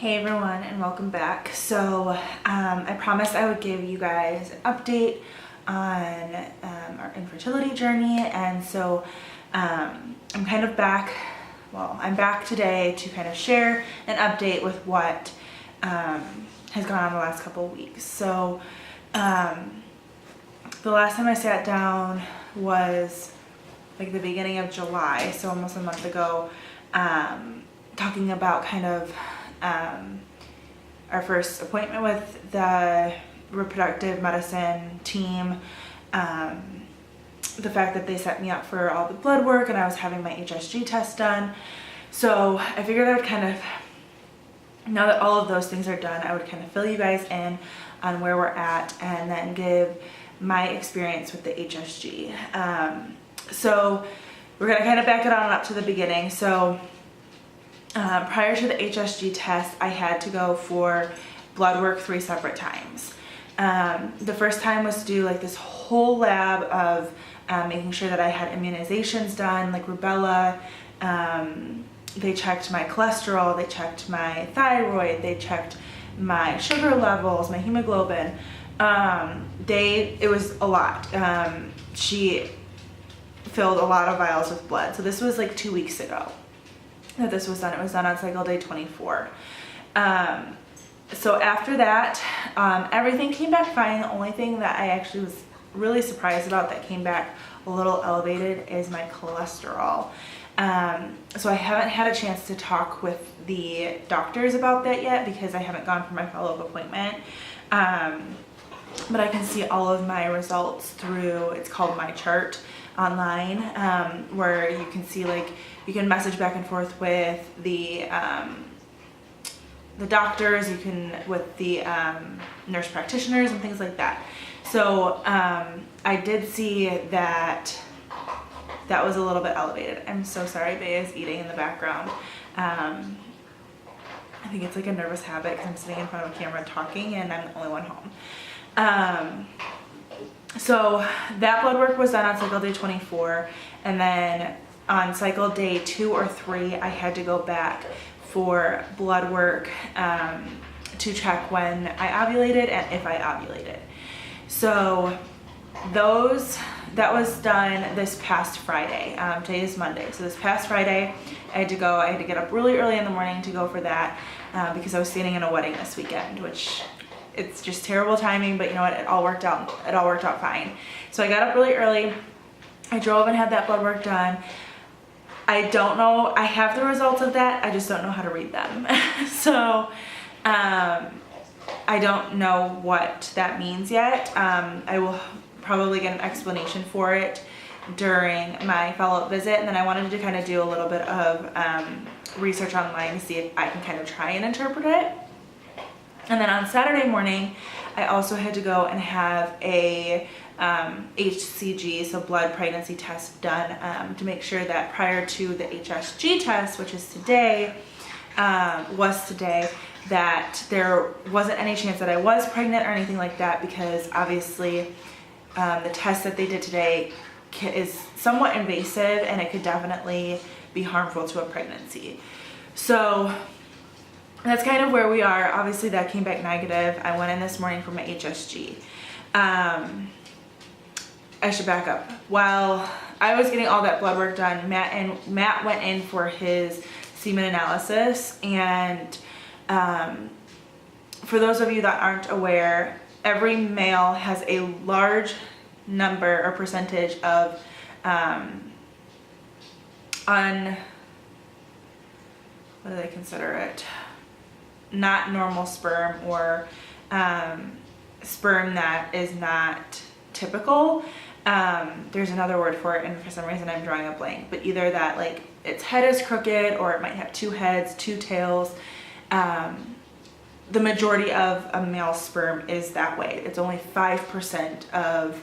Hey everyone, and welcome back. So I promised I would give you guys an update on our infertility journey, and so I'm kind of back. Well, I'm back today to kind of share an update with what has gone on the last couple of weeks. So the last time I sat down was like the beginning of July, so almost a month ago, talking about kind of our first appointment with the reproductive medicine team, the fact that they set me up for all the blood work and I was having my HSG test done. So I figured I would kind of, now that all of those things are done, I would kind of fill you guys in on where we're at and then give my experience with the HSG. So we're going to kind of back it on up to the beginning. So prior to the HSG test, I had to go for blood work 3 separate times. The first time was to do like this whole lab of making sure that I had immunizations done, like rubella. They checked my cholesterol, they checked my thyroid, they checked my sugar levels, my hemoglobin. It was a lot. She filled a lot of vials with blood. So this was like 2 weeks ago that this was done. It was done on cycle day 24. So after that, everything came back fine. The only thing that I actually was really surprised about that came back a little elevated is my cholesterol. So I haven't had a chance to talk with the doctors about that yet because I haven't gone for my follow-up appointment. But I can see all of my results through, it's called My Chart online, where you can see, like, you can message back and forth with the doctors, you can with the nurse practitioners and things like that. So I did see that that was a little bit elevated. I'm so sorry, Bae is eating in the background. I think it's like a nervous habit because I'm sitting in front of a camera talking and I'm the only one home. So that blood work was done on cycle day 24, and then on cycle day 2 or 3 I had to go back for blood work to check when I ovulated and if I ovulated. So that was done this past Friday. Today is Monday, so this past Friday I had to get up really early in the morning to go for that because I was standing in a wedding this weekend, which it's just terrible timing, but you know what, it all worked out fine. So I got up really early, I drove and had that blood work done. I don't know, I have the results of that, I just don't know how to read them. So I don't know what that means yet. I will probably get an explanation for it during my follow-up visit, and then I wanted to kind of do a little bit of research online to see if I can kind of try and interpret it. And then on Saturday morning, I also had to go and have a HCG, so blood pregnancy test, done to make sure that prior to the HSG test, which is today, that there wasn't any chance that I was pregnant or anything like that, because obviously the test that they did today is somewhat invasive and it could definitely be harmful to a pregnancy. So that's kind of where we are. Obviously that came back negative. I went in this morning for my HSG. I should back up. While I was getting all that blood work done, Matt went in for his semen analysis, and for those of you that aren't aware, every male has a large number or percentage of what do they consider it? Not normal sperm, or sperm that is not typical. There's another word for it, and for some reason I'm drawing a blank, but either that, like, its head is crooked or it might have 2 heads, 2 tails. The majority of a male sperm is that way. It's only 5% of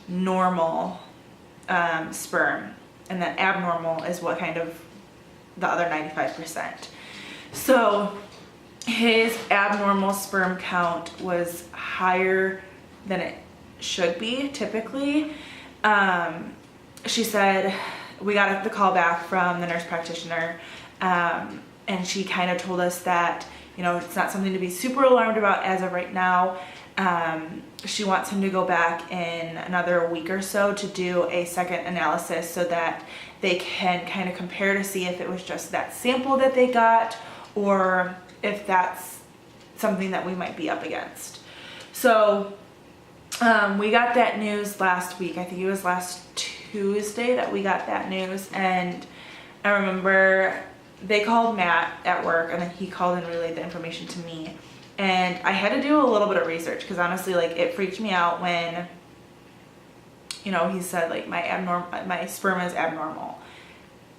normal sperm, and then abnormal is what kind of the other 95%. So his abnormal sperm count was higher than it should be typically. She said, we got the call back from the nurse practitioner, and she kind of told us that, it's not something to be super alarmed about as of right now. She wants him to go back in another week or so to do a second analysis so that they can kind of compare to see if it was just that sample that they got or if that's something that we might be up against. So we got that news last week. I think it was last Tuesday that we got that news, and I remember they called Matt at work, and then he called and relayed the information to me. And I had to do a little bit of research because honestly, like, it freaked me out when, he said like my sperm is abnormal.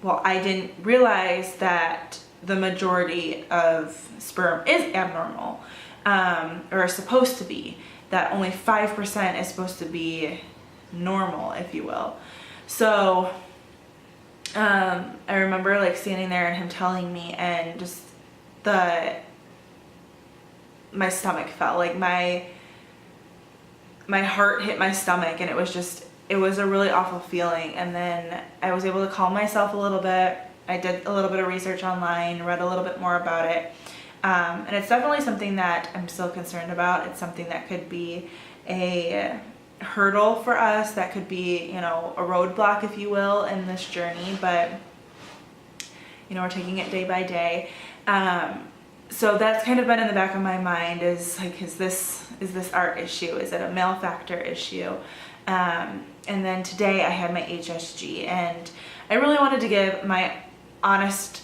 Well, I didn't realize that the majority of sperm is abnormal, or supposed to be. That only 5% is supposed to be normal, if you will. So I remember like standing there and him telling me, and just my stomach fell, like my heart hit my stomach, and it was a really awful feeling. And then I was able to calm myself a little bit. I did a little bit of research online, read a little bit more about it. And it's definitely something that I'm still concerned about. It's something that could be a hurdle for us, that could be, a roadblock, if you will, in this journey. But, we're taking it day by day. So that's kind of been in the back of my mind, is like, is this our issue? Is it a male factor issue? And then today I had my HSG, and I really wanted to give my honest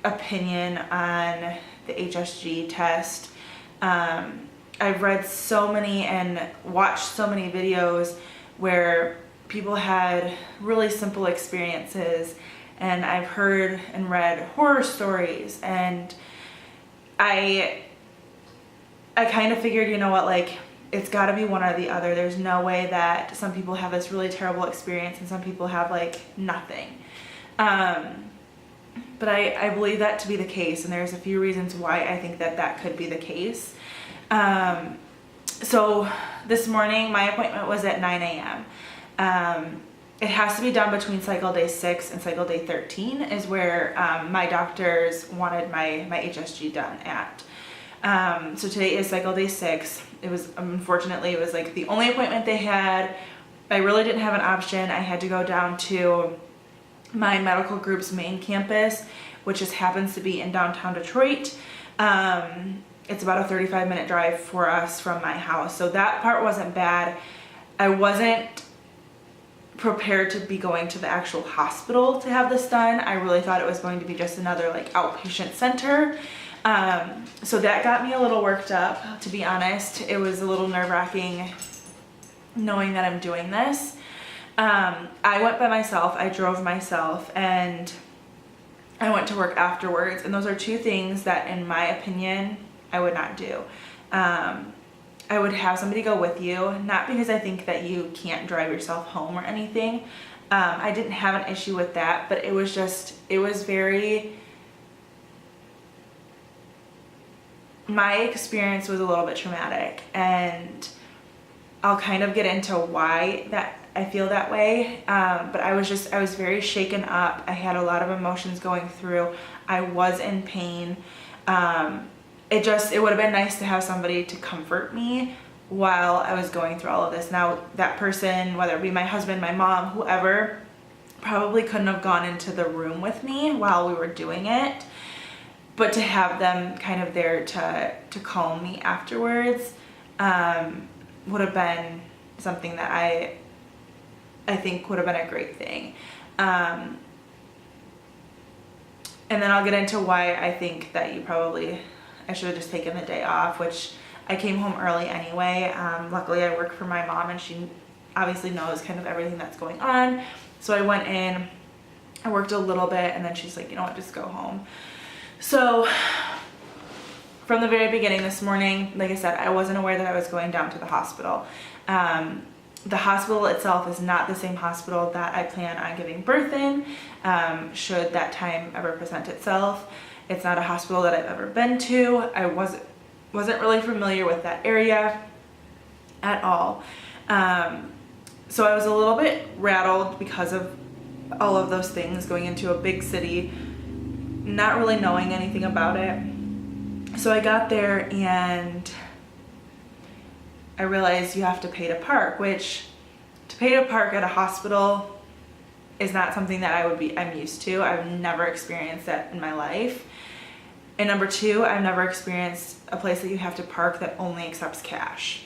opinion on the HSG test. I've read so many and watched so many videos where people had really simple experiences, and I've heard and read horror stories, and I kind of figured, like, it's got to be one or the other. There's no way that some people have this really terrible experience and some people have like nothing. But I believe that to be the case, and there's a few reasons why I think that could be the case. So this morning my appointment was at 9 a.m. It has to be done between cycle day 6 and cycle day 13 is where my doctors wanted my HSG done at. So today is cycle day 6. It was, unfortunately, it was like the only appointment they had. I really didn't have an option. I had to go down to my medical group's main campus, which just happens to be in downtown Detroit. It's about a 35-minute drive for us from my house. So that part wasn't bad. I wasn't prepared to be going to the actual hospital to have this done. I really thought it was going to be just another like outpatient center. So that got me a little worked up, to be honest. It was a little nerve-wracking knowing that I'm doing this. I went by myself, I drove myself, and I went to work afterwards. And those are two things that, in my opinion, I would not do. I would have somebody go with you, not because I think that you can't drive yourself home or anything. I didn't have an issue with that, but it was very, my experience was a little bit traumatic, and I'll kind of get into why that I feel that way. But I was very shaken up. I had a lot of emotions going through. I was in pain. It would have been nice to have somebody to comfort me while I was going through all of this. Now, that person, whether it be my husband, my mom, whoever, probably couldn't have gone into the room with me while we were doing it. But to have them kind of there to calm me afterwards would have been something that I think would have been a great thing. And then I'll get into why I think that I should have just taken the day off, which I came home early anyway. Luckily I work for my mom, and she obviously knows kind of everything that's going on. So I went in, I worked a little bit, and then she's like, you know what, just go home. So from the very beginning this morning, like I said, I wasn't aware that I was going down to the hospital. The hospital itself is not the same hospital that I plan on giving birth in, should that time ever present itself. It's not a hospital that I've ever been to. I wasn't really familiar with that area at all. So I was a little bit rattled because of all of those things, going into a big city, not really knowing anything about it. So I got there and I realized you have to pay to park, which to pay to park at a hospital is not something that I'm used to. I've never experienced that in my life. And number two, I've never experienced a place that you have to park that only accepts cash.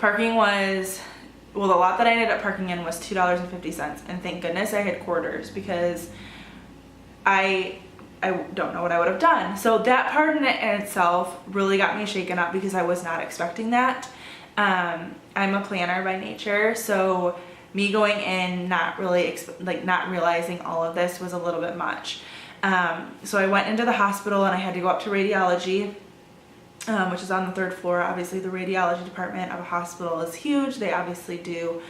Parking was, well, the lot that I ended up parking in was $2.50, and thank goodness I had quarters, because I don't know what I would have done. So that part in itself really got me shaken up, because I was not expecting that. I'm a planner by nature, so me going in not really not realizing all of this was a little bit much. So I went into the hospital and I had to go up to radiology, which is on the 3rd floor. Obviously the radiology department of a hospital is huge. They obviously do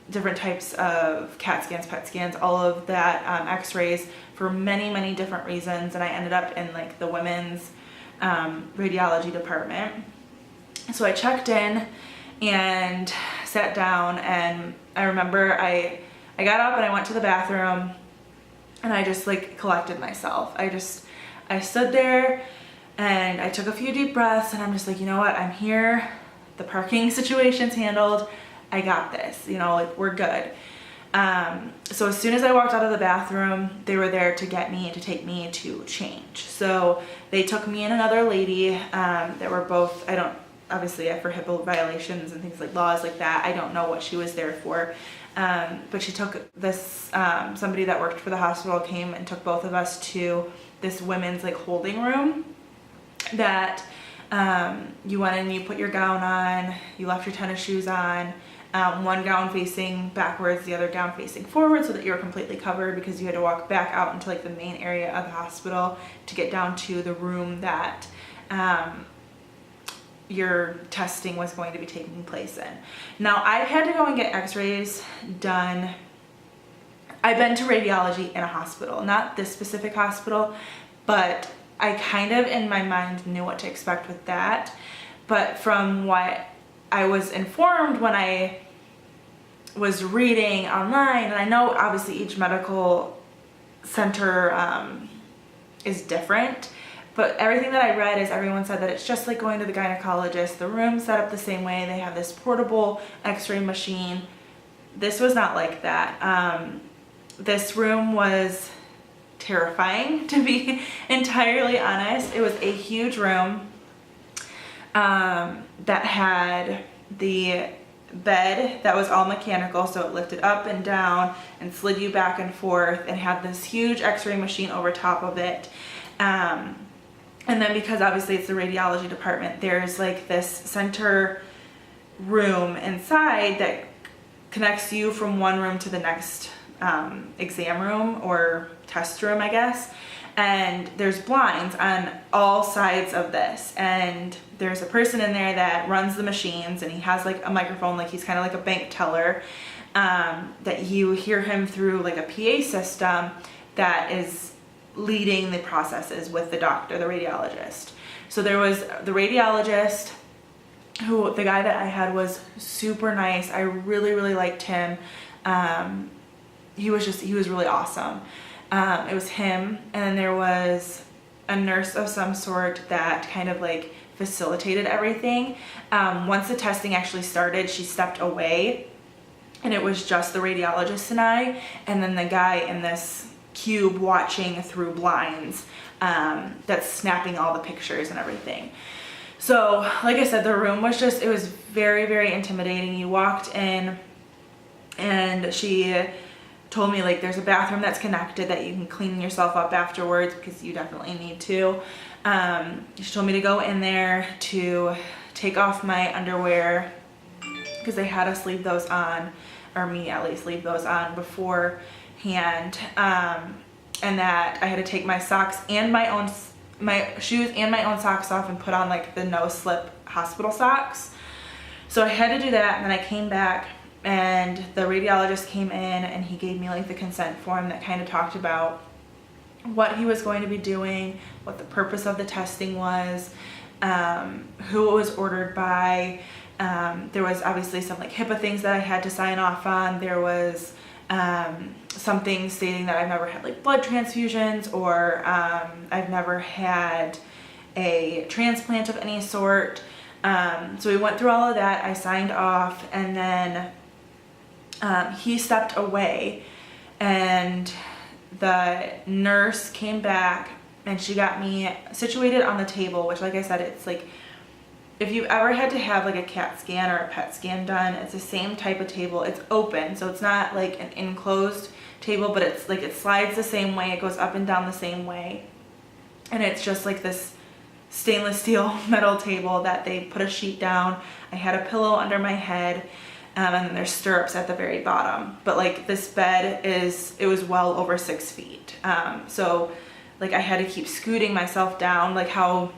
different types of CAT scans, PET scans, all of that, x-rays for many, many different reasons. And I ended up in like the women's radiology department. So I checked in and sat down, and I remember I got up and I went to the bathroom and I just like collected myself. I stood there and I took a few deep breaths, and I'm just like, you know what, I'm here. The parking situation's handled. I got this, you know, like we're good. So as soon as I walked out of the bathroom, they were there to get me, to take me to change. So they took me and another lady that were both, obviously for HIPAA violations and things like laws like that, I don't know what she was there for. But she took this, somebody that worked for the hospital came and took both of us to this women's like holding room that you went in, you put your gown on, you left your tennis shoes on, one gown facing backwards, the other gown facing forward, so that you were completely covered, because you had to walk back out into like the main area of the hospital to get down to the room that your testing was going to be taking place in. Now, I've had to go and get x-rays done. I've been to radiology in a hospital, not this specific hospital, but I kind of in my mind knew what to expect with that. But from what I was informed when I was reading online, and I know obviously each medical center is different, but everything that I read is everyone said that it's just like going to the gynecologist. The room's set up the same way. They have this portable x-ray machine. This was not like that. This room was terrifying, to be entirely honest. It was a huge room that had the bed that was all mechanical, so it lifted up and down and slid you back and forth, and had this huge x-ray machine over top of it. And then because obviously it's the radiology department, there's like this center room inside that connects you from one room to the next exam room or test room, I guess. And there's blinds on all sides of this. And there's a person in there that runs the machines, and he has like a microphone, like he's kind of like a bank teller, that you hear him through like a PA system that is leading the processes with the doctor, the radiologist. So there was the radiologist, who the guy that I had was super nice. I really, really liked him. He was really awesome. It was him, and then there was a nurse of some sort that kind of like facilitated everything. Once the testing actually started, she stepped away, and it was just the radiologist and I, and then the guy in this cube watching through blinds that's snapping all the pictures and everything. So like I said, the room was just, it was very, very intimidating. You walked in and she told me like there's a bathroom that's connected that you can clean yourself up afterwards, because you definitely need to. She told me to go in there to take off my underwear, because they had us leave those on, or me at least leave those on beforehand, and that I had to take my socks and my shoes and my own socks off and put on like the no slip hospital socks. So I had to do that, and then I came back, and the radiologist came in and he gave me like the consent form that kind of talked about what he was going to be doing, what the purpose of the testing was, who it was ordered by. There was obviously some like HIPAA things that I had to sign off on. There was something stating that I've never had like blood transfusions, or I've never had a transplant of any sort. So we went through all of that. I signed off, and then he stepped away, and the nurse came back and she got me situated on the table, which, like I said, it's like if you ever had to have like a CAT scan or a PET scan done, it's the same type of table. It's open, so it's not like an enclosed table, but it's like it slides the same way, it goes up and down the same way, and it's just like this stainless steel metal table that they put a sheet down. I had a pillow under my head, and then there's stirrups at the very bottom. But like this bed it was well over 6 feet. So like I had to keep scooting myself down, like how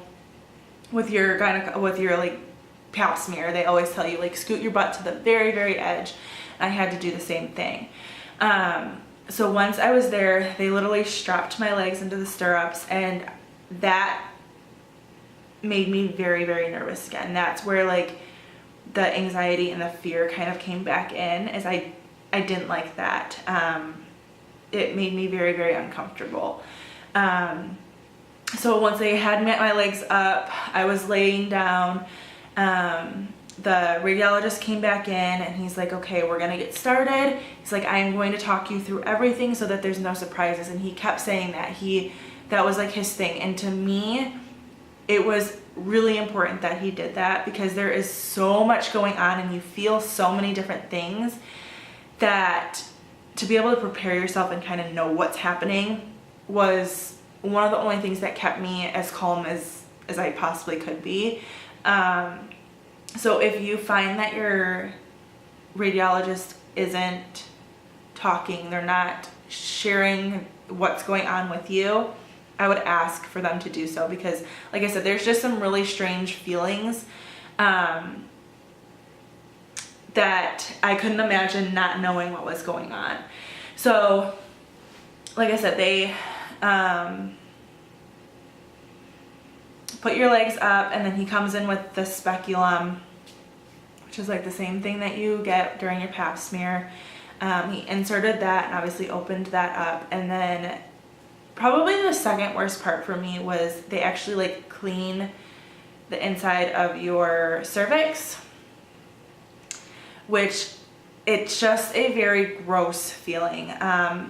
with your like pap smear, they always tell you like scoot your butt to the very, very edge. I had to do the same thing. So once I was there, they literally strapped my legs into the stirrups, and that made me very, very nervous again. That's where like the anxiety and the fear kind of came back in, as I didn't like that. It made me very, very uncomfortable. So once they had my legs up, I was laying down. The radiologist came back in, and he's like, okay, we're gonna get started. He's like, I am going to talk you through everything so that there's no surprises. And he kept saying that was like his thing. And to me, it was really important that he did that, because there is so much going on and you feel so many different things, that to be able to prepare yourself and kind of know what's happening was one of the only things that kept me as calm as I possibly could be. So if you find that your radiologist isn't talking, they're not sharing what's going on with you, I would ask for them to do so, because like I said, there's just some really strange feelings that I couldn't imagine not knowing what was going on. So like I said, they put your legs up, and then he comes in with the speculum, which is like the same thing that you get during your pap smear. He inserted that and obviously opened that up, and then probably the second worst part for me was they actually like clean the inside of your cervix, which it's just a very gross feeling.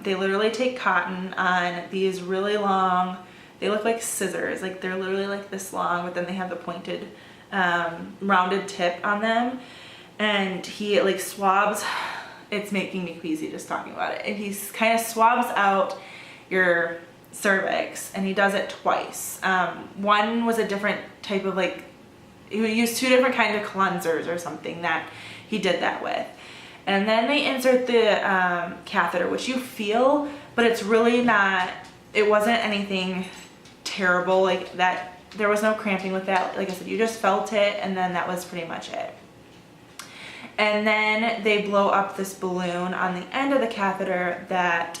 They literally take cotton on these really long, they look like scissors, like they're literally like this long, but then they have the pointed rounded tip on them, and he like swabs, it's making me queasy just talking about it, and he kind of swabs out your cervix, and he does it twice. One was a different type of like, he would use 2 different kinds of cleansers or something that he did that with. And then they insert the catheter, which you feel, but it's really not, it wasn't anything terrible like that. There was no cramping with that. Like I said, you just felt it, and then that was pretty much it. And then they blow up this balloon on the end of the catheter that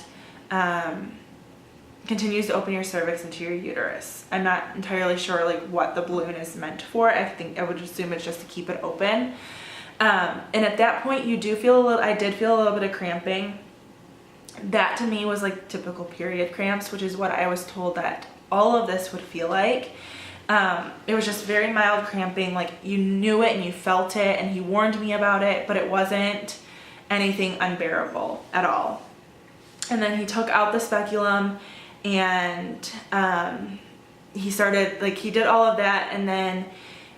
continues to open your cervix into your uterus. I'm not entirely sure like what the balloon is meant for. I would assume it's just to keep it open. And at that point you do feel I did feel a little bit of cramping. That to me was like typical period cramps, which is what I was told that all of this would feel like. It was just very mild cramping, like you knew it and you felt it, and he warned me about it, but it wasn't anything unbearable at all. And then he took out the speculum, and he started, like he did all of that, and then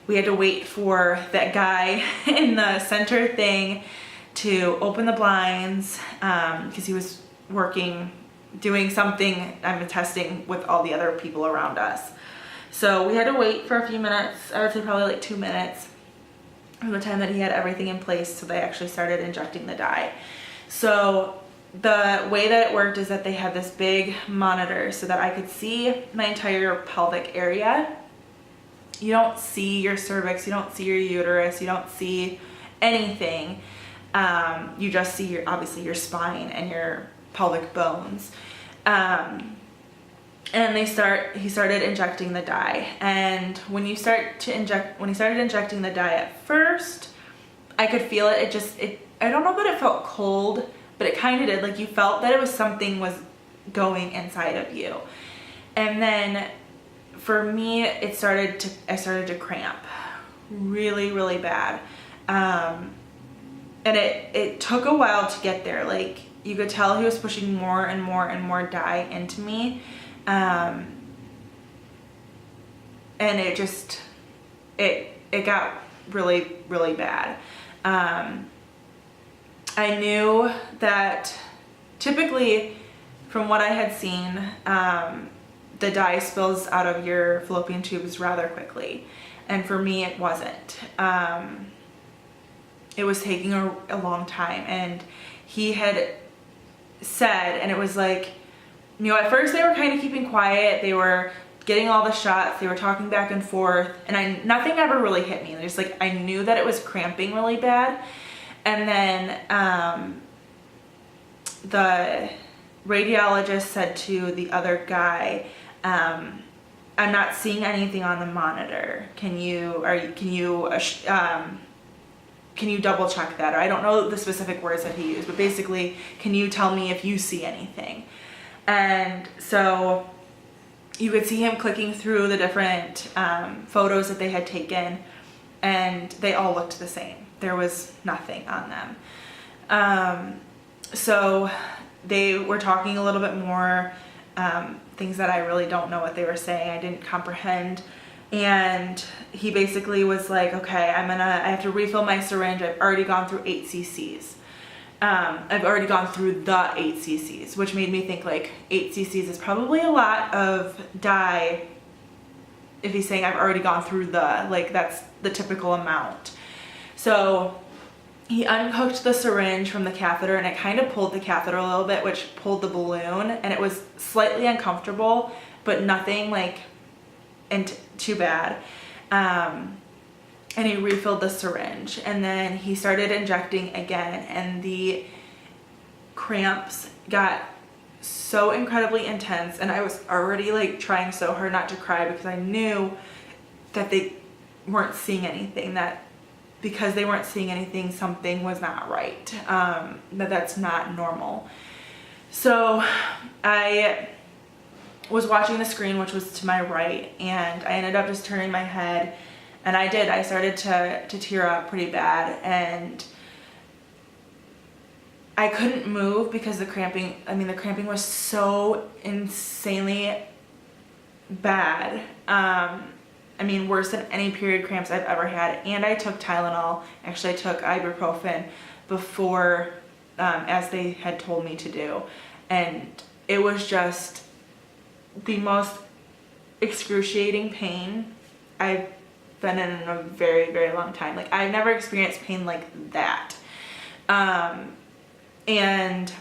we had to wait for that guy in the center thing to open the blinds, because he was doing something, testing with all the other people around us. So we had to wait for a few minutes, I would say probably like 2 minutes from the time that he had everything in place so they actually started injecting the dye. So the way that it worked is that they had this big monitor so that I could see my entire pelvic area. You don't see your cervix, you don't see your uterus, you don't see anything. You just see obviously your spine and your pelvic bones. And he started injecting the dye. And when he started injecting the dye at first, I could feel it. I don't know that it felt cold, but it kind of did. Like, you felt that it was something was going inside of you. And then for me, I started to cramp really, really bad. And it took a while to get there. Like, you could tell he was pushing more and more and more dye into me. And it just, it got really, really bad. I knew that typically, from what I had seen, the dye spills out of your fallopian tubes rather quickly. And for me, it wasn't. It was taking a long time. And he had said, and it was like, you know, at first they were kind of keeping quiet. They were getting all the shots. They were talking back and forth. And nothing ever really hit me. Just like, I knew that it was cramping really bad. And then the radiologist said to the other guy, I'm not seeing anything on the monitor. Can you double check that? Or I don't know the specific words that he used, but basically, can you tell me if you see anything? And so you could see him clicking through the different photos that they had taken, and they all looked the same. There was nothing on them. So they were talking a little bit more, things that I really don't know what they were saying. I didn't comprehend. And he basically was like, okay, I have to refill my syringe. I've already gone through 8 cc's. I've already gone through the 8 cc's, which made me think like 8 cc's is probably a lot of dye. If he's saying I've already gone through like that's the typical amount. So he unhooked the syringe from the catheter, and it kind of pulled the catheter a little bit, which pulled the balloon, and it was slightly uncomfortable, but nothing like too bad. And he refilled the syringe, and then he started injecting again, and the cramps got so incredibly intense, and I was already like trying so hard not to cry because I knew that they weren't seeing anything, that because they weren't seeing anything, something was not right, that's not normal. So I was watching the screen, which was to my right, and I ended up just turning my head, and I started to tear up pretty bad, and I couldn't move because the cramping was so insanely bad. Worse than any period cramps I've ever had. And I took Tylenol. Actually, I took ibuprofen before, as they had told me to do. And it was just the most excruciating pain I've been in a very, very long time. Like, I've never experienced pain like that. And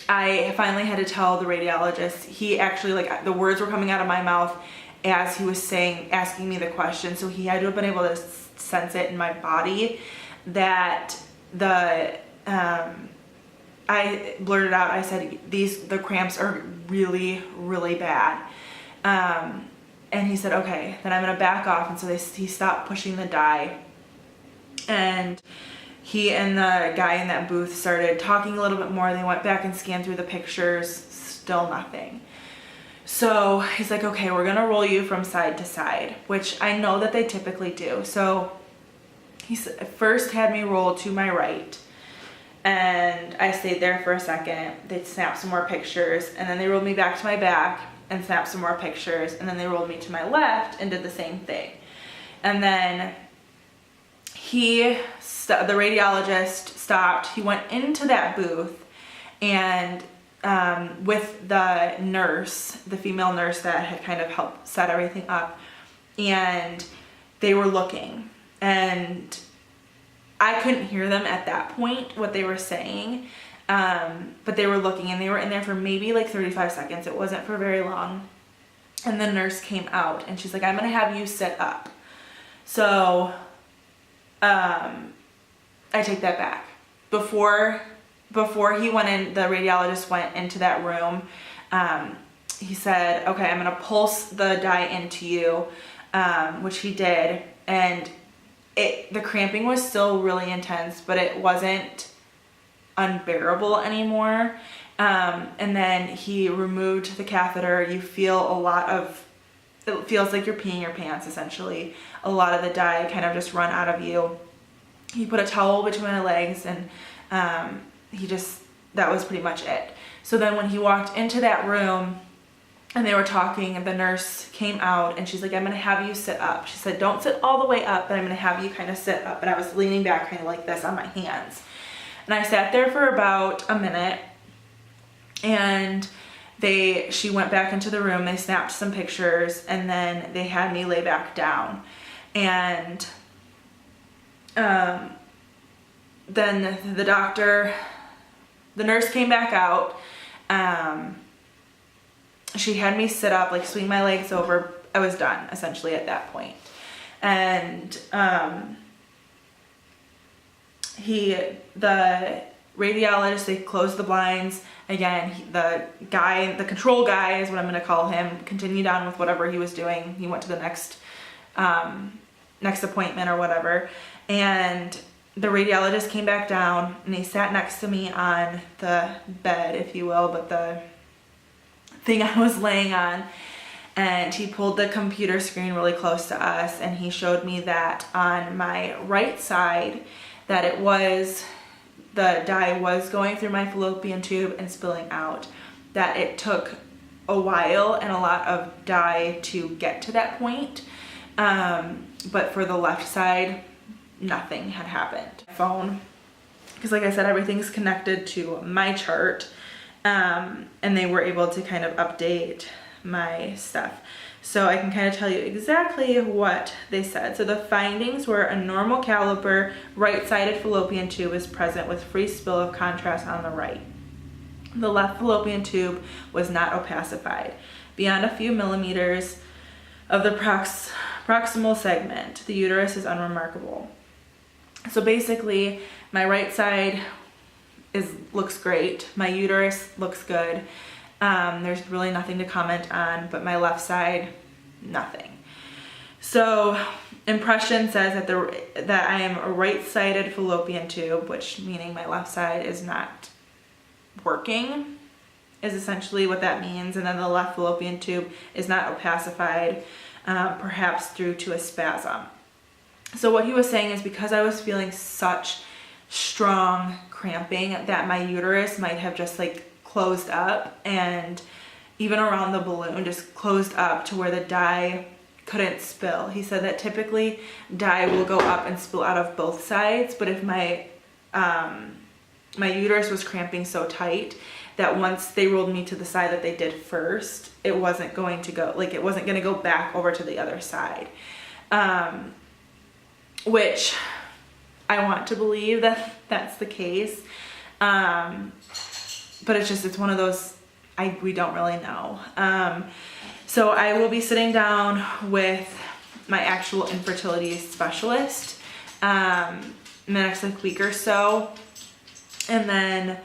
I finally had to tell the radiologist. He actually, like, the words were coming out of my mouth as he was asking me the question. So he had to have been able to sense it in my body that I blurted out, I said, the cramps are really, really bad. And he said, okay, then I'm gonna back off. And so he stopped pushing the dye, and he and the guy in that booth started talking a little bit more. They went back and scanned through the pictures, still nothing. So he's like, okay, we're gonna roll you from side to side, which I know that they typically do. So he first had me roll to my right, and I stayed there for a second. They snapped some more pictures, and then they rolled me back to my back and snapped some more pictures, and then they rolled me to my left and did the same thing. And then the radiologist stopped. He went into that booth, and with the nurse, the female nurse that had kind of helped set everything up, and they were looking, and I couldn't hear them at that point, what they were saying, but they were looking, and they were in there for maybe like 35 seconds. It wasn't for very long. And the nurse came out, and she's like, I'm gonna have you sit up. So I take that back. Before he went in, the radiologist went into that room, he said, okay, I'm gonna pulse the dye into you, which he did, and the cramping was still really intense, but it wasn't unbearable anymore. And then he removed the catheter. You feel a lot of, it feels like you're peeing your pants essentially. A lot of the dye kind of just run out of you. He put a towel between my legs, and that was pretty much it. So then when he walked into that room and they were talking, and the nurse came out and she's like, I'm gonna have you sit up. She said, don't sit all the way up, but I'm gonna have you kind of sit up. And I was leaning back kind of like this on my hands. And I sat there for about a minute, and she went back into the room, they snapped some pictures, and then they had me lay back down. And then the nurse came back out. She had me sit up, like swing my legs over. I was done essentially at that point. And the radiologist, they closed the blinds. Again, the control guy is what I'm going to call him, continued on with whatever he was doing. He went to the next appointment or whatever. And the radiologist came back down, and he sat next to me on the bed, if you will, but the thing I was laying on. And he pulled the computer screen really close to us, and he showed me that on my right side, that the dye was going through my fallopian tube and spilling out, that it took a while and a lot of dye to get to that point. But for the left side, nothing had happened. Phone, because like I said, everything's connected to my chart, and they were able to kind of update my stuff. So I can kind of tell you exactly what they said. So the findings were a normal caliber right-sided fallopian tube is present with free spill of contrast on the right. The left fallopian tube was not opacified. Beyond a few millimeters of the proximal segment, the uterus is unremarkable. So basically, my right side looks great. My uterus looks good. There's really nothing to comment on, but my left side, nothing. So impression says that I am a right-sided fallopian tube, which meaning my left side is not working, is essentially what that means. And then the left fallopian tube is not opacified, perhaps through to a spasm. So what he was saying is, because I was feeling such strong cramping, that my uterus might have just like closed up, and even around the balloon just closed up to where the dye couldn't spill. He said that typically dye will go up and spill out of both sides, but if my uterus was cramping so tight that once they rolled me to the side that they did first, it wasn't going to go back over to the other side. Which I want to believe that that's the case. But it's one of those, we don't really know. So I will be sitting down with my actual infertility specialist in the next week or so. And then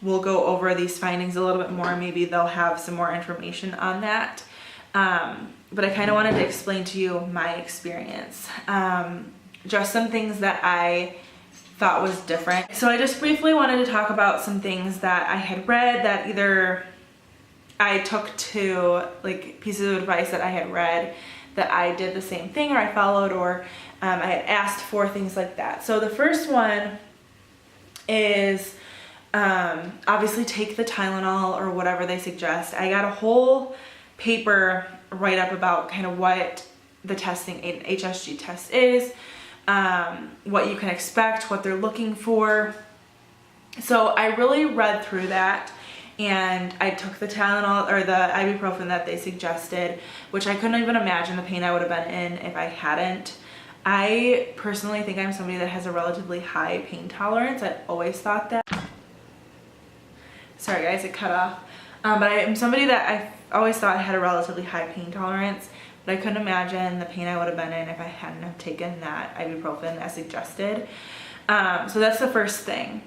we'll go over these findings a little bit more. Maybe they'll have some more information on that. But I kind of wanted to explain to you my experience. Just some things that I thought was different. So I just briefly wanted to talk about some things that I had read that either I took to, like, pieces of advice that I had read that I did the same thing, or I followed, or I had asked for, things like that. So the first one is obviously take the Tylenol or whatever they suggest. I got a whole paper write up about kind of what the testing, an HSG test is, what you can expect, what they're looking for. So I really read through that, and I took the Tylenol or the ibuprofen that they suggested, which I couldn't even imagine the pain I would have been in if I hadn't. I personally think I'm somebody that has a relatively high pain tolerance. I always thought that. Sorry guys, it cut off. But I am somebody that I always thought had a relatively high pain tolerance. But I couldn't imagine the pain I would have been in if I hadn't have taken that ibuprofen as suggested. So that's the first thing.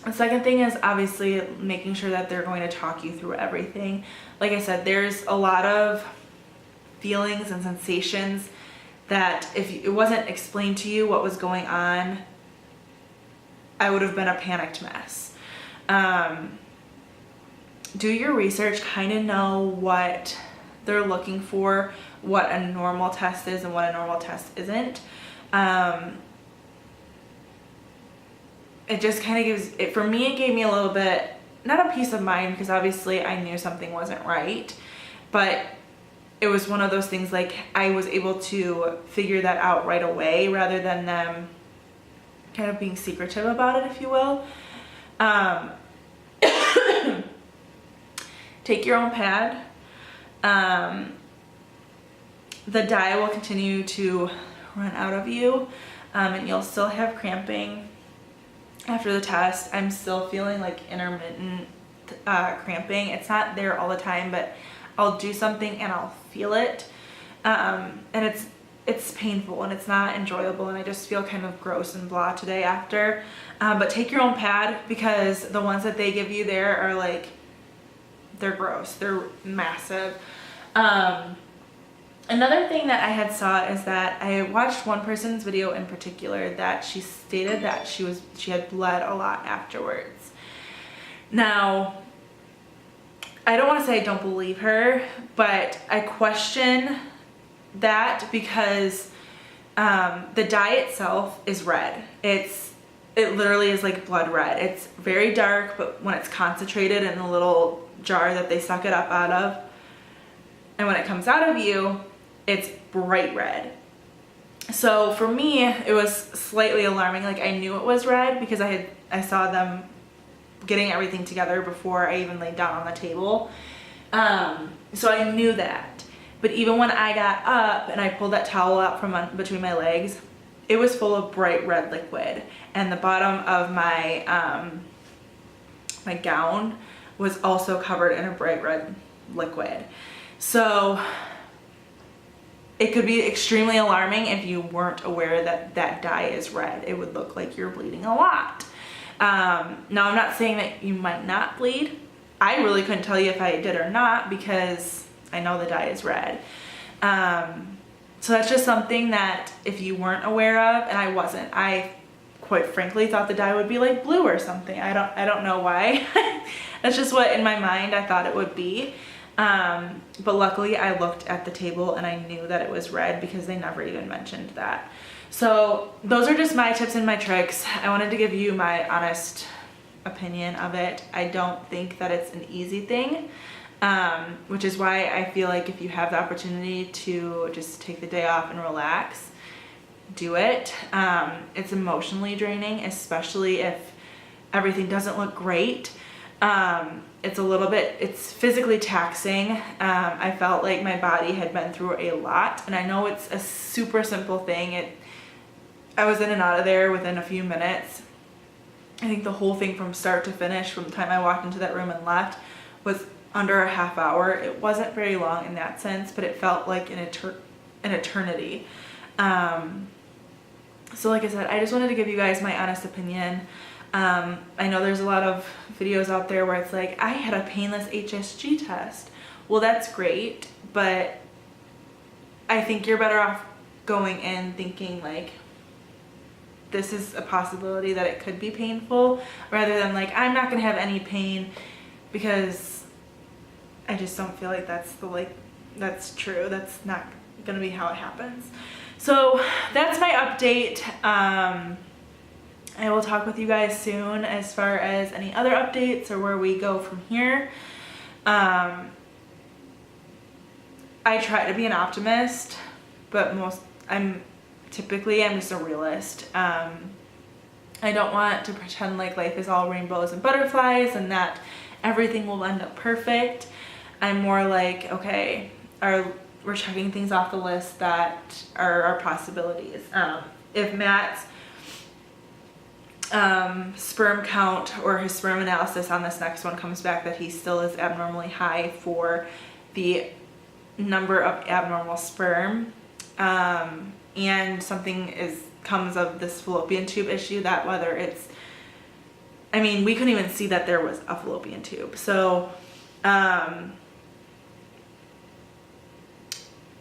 The second thing is obviously making sure that they're going to talk you through everything. Like I said, there's a lot of feelings and sensations that if it wasn't explained to you what was going on, I would have been a panicked mess. Do your research, kind of know what they're looking for, what a normal test is and what a normal test isn't. It just kind of gives it, for me, it gave me a little bit, not a peace of mind, because obviously I knew something wasn't right, but it was one of those things, like, I was able to figure that out right away rather than them kind of being secretive about it, if you will. Take your own pad. The dye will continue to run out of you, and you'll still have cramping after the test. I'm still feeling like intermittent cramping. It's not there all the time, but I'll do something and I'll feel it, and it's painful and it's not enjoyable, and I just feel kind of gross and blah today after. But take your own pad, because the ones that they give you there are like, they're gross, they're massive. Another thing that I had saw is that I watched one person's video in particular that she stated that she had bled a lot afterwards. Now, I don't want to say I don't believe her, but I question that, because the dye itself is red. It literally is like blood red. It's very dark, but when it's concentrated in the little jar that they suck it up out of, and when it comes out of you, it's bright red. So for me, it was slightly alarming. Like, I knew it was red because I saw them getting everything together before I even laid down on the table. So I knew that. But even when I got up and I pulled that towel out from between my legs, it was full of bright red liquid. And the bottom of my my gown was also covered in a bright red liquid. So it could be extremely alarming if you weren't aware that that dye is red. It would look like you're bleeding a lot. Now, I'm not saying that you might not bleed. I really couldn't tell you if I did or not, because I know the dye is red. So that's just something that if you weren't aware of, and I wasn't, I quite frankly thought the dye would be like blue or something. I don't know why. That's just what in my mind I thought it would be. But luckily I looked at the table and I knew that it was red, because they never even mentioned that. So those are just my tips and my tricks. I wanted to give you my honest opinion of it. I don't think that it's an easy thing, which is why I feel like if you have the opportunity to just take the day off and relax, do it. It's emotionally draining, especially if everything doesn't look great. It's physically taxing. I felt like my body had been through a lot, and I know it's a super simple thing. I was in and out of there within a few minutes. I think the whole thing from start to finish, from the time I walked into that room and left, was under a half hour. It wasn't very long in that sense, but it felt like an eternity. So like I said, I just wanted to give you guys my honest opinion. I know there's a lot of videos out there where it's like, I had a painless HSG test. Well, that's great, but I think you're better off going in thinking like, this is a possibility that it could be painful, rather than like, I'm not gonna have any pain, because I just don't feel like that's true. That's not gonna be how it happens. So that's my update. I will talk with you guys soon as far as any other updates or where we go from here. I try to be an optimist, but I'm just a realist. I don't want to pretend like life is all rainbows and butterflies and that everything will end up perfect. I'm more like, okay, we're checking things off the list that are our possibilities. If Matt's sperm count or his sperm analysis on this next one comes back that he still is abnormally high for the number of abnormal sperm, and something comes of this fallopian tube issue, that whether it's, I mean, we couldn't even see that there was a fallopian tube. So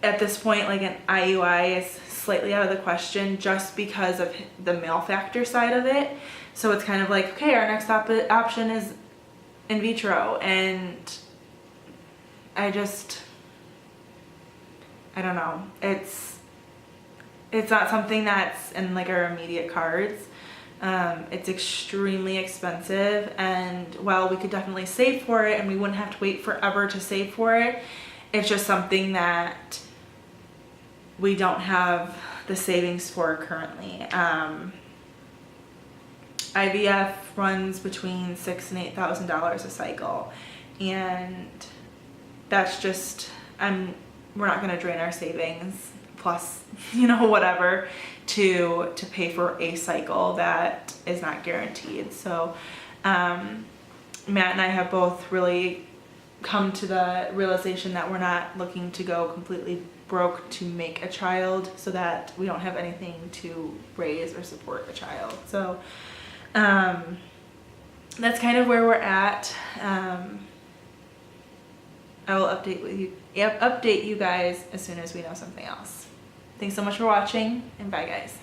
at this point, like an IUI is slightly out of the question just because of the male factor side of it. So it's kind of like, okay, our next option is in vitro, and I don't know. It's not something that's in like our immediate cards. It's extremely expensive, and while we could definitely save for it and we wouldn't have to wait forever to save for it, it's just something that we don't have the savings for currently. IVF runs between $6,000 and $8,000 a cycle, and that's just, we're not going to drain our savings plus, whatever to pay for a cycle that is not guaranteed. So Matt and I have both really come to the realization that we're not looking to go completely broke to make a child, so that we don't have anything to raise or support a child. So that's kind of where we're at. I will update you guys as soon as we know something else. Thanks so much for watching, and bye guys.